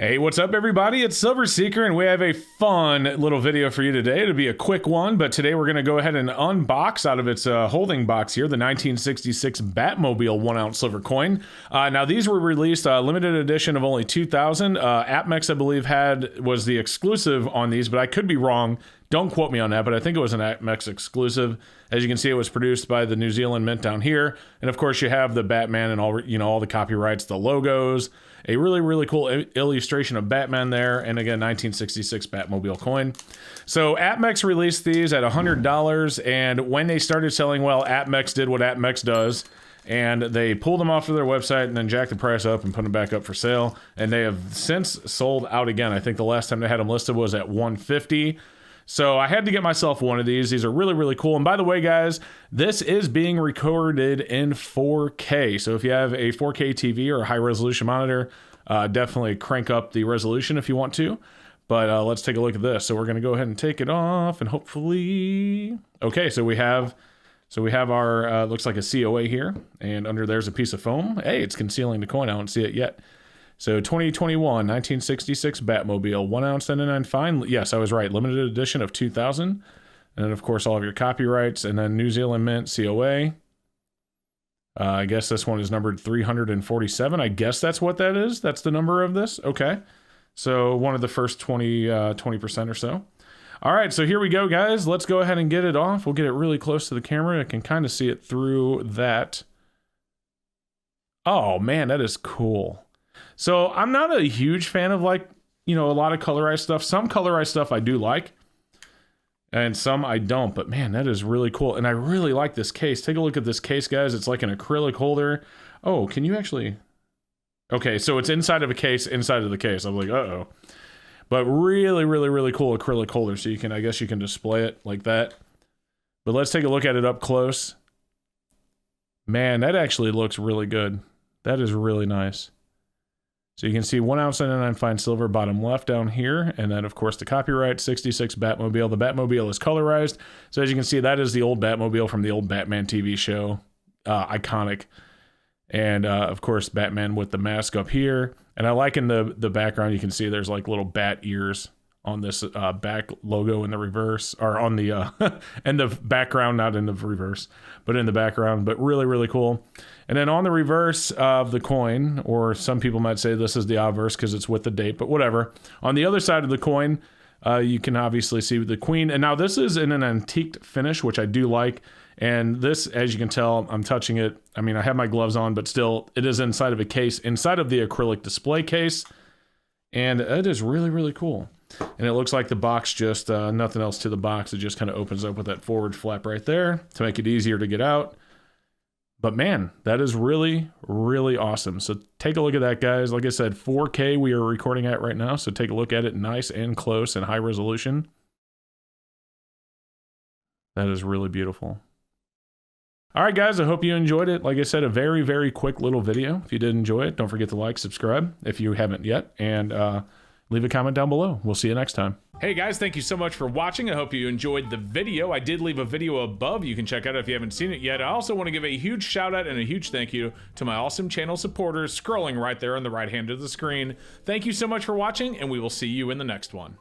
Hey, what's up everybody? It's Silver Seeker and we have a fun little video for you today. It'll be a quick one, but today we're gonna go ahead and unbox out of its holding box here, the 1966 Batmobile 1-ounce silver coin. Now these were released limited edition of only 2,000. APMEX, I believe, was the exclusive on these, but I could be wrong. Don't quote me on that, but I think it was an APMEX exclusive. As you can see, it was produced by the New Zealand Mint down here. And of course you have the Batman and all the copyrights, the logos, a really cool illustration of Batman there. And again, 1966 Batmobile coin. So APMEX released these at $100. And when they started selling well, APMEX did what APMEX does. And they pulled them off of their website and then jacked the price up and put them back up for sale. And they have since sold out again. I think the last time they had them listed was at $150. So I had to get myself one of these. These are really cool. And by the way, guys, this is being recorded in 4K. So if you have a 4K TV or a high resolution monitor, definitely crank up the resolution if you want to. But let's take a look at this. So we're going to go ahead and take it off and hopefully... Okay, so we have our, looks like a COA here. And under there's a piece of foam. Hey, it's concealing the coin. I don't see it yet. So 2021, 1966 Batmobile, 1-ounce 99 fine. Yes, I was right. Limited edition of 2,000. And then, of course, all of your copyrights. And then New Zealand Mint COA. I guess this one is numbered 347. I guess that's what that is. That's the number of this. Okay. So one of the first 20% or so. All right, so here we go, guys. Let's go ahead and get it off. We'll get it really close to the camera. I can kind of see it through that. Oh, man, that is cool. So I'm not a huge fan of a lot of colorized stuff. Some colorized stuff I do like and some I don't, but man, that is really cool. And I really like this case. Take a look at this case, guys. It's like an acrylic holder. Oh, can you actually... Okay, so it's inside of a case, inside of the case. I'm like, uh-oh. But really cool acrylic holder. So I guess you can display it like that. But let's take a look at it up close. Man, that actually looks really good. That is really nice. So you can see 1-ounce 99 fine silver bottom left down here. And then, of course, the copyright, 66 Batmobile. The Batmobile is colorized. So as you can see, that is the old Batmobile from the old Batman TV show. Iconic. And, of course, Batman with the mask up here. And I like in the background, you can see there's like little bat ears on this back logo in the reverse. Or on the in the background, not in the reverse, but in the background. But really cool. And then on the reverse of the coin, or some people might say this is the obverse because it's with the date, but whatever. On the other side of the coin, you can obviously see the queen. And now this is in an antiqued finish, which I do like. And this, as you can tell, I'm touching it. I mean, I have my gloves on, but still, it is inside of a case, inside of the acrylic display case. And it is really cool. And it looks like the box just, nothing else to the box. It just kind of opens up with that forward flap right there to make it easier to get out. But man, that is really awesome. So take a look at that, guys. Like I said, 4K we are recording at right now. So take a look at it nice and close and high resolution. That is really beautiful. All right, guys, I hope you enjoyed it. Like I said, a very quick little video. If you did enjoy it, don't forget to like, subscribe if you haven't yet, and leave a comment down below. We'll see you next time. Hey guys, thank you so much for watching. I hope you enjoyed the video. I did leave a video above you can check out if you haven't seen it yet. I also want to give a huge shout out and a huge thank you to my awesome channel supporters scrolling right there on the right hand of the screen. Thank you so much for watching, and we will see you in the next one.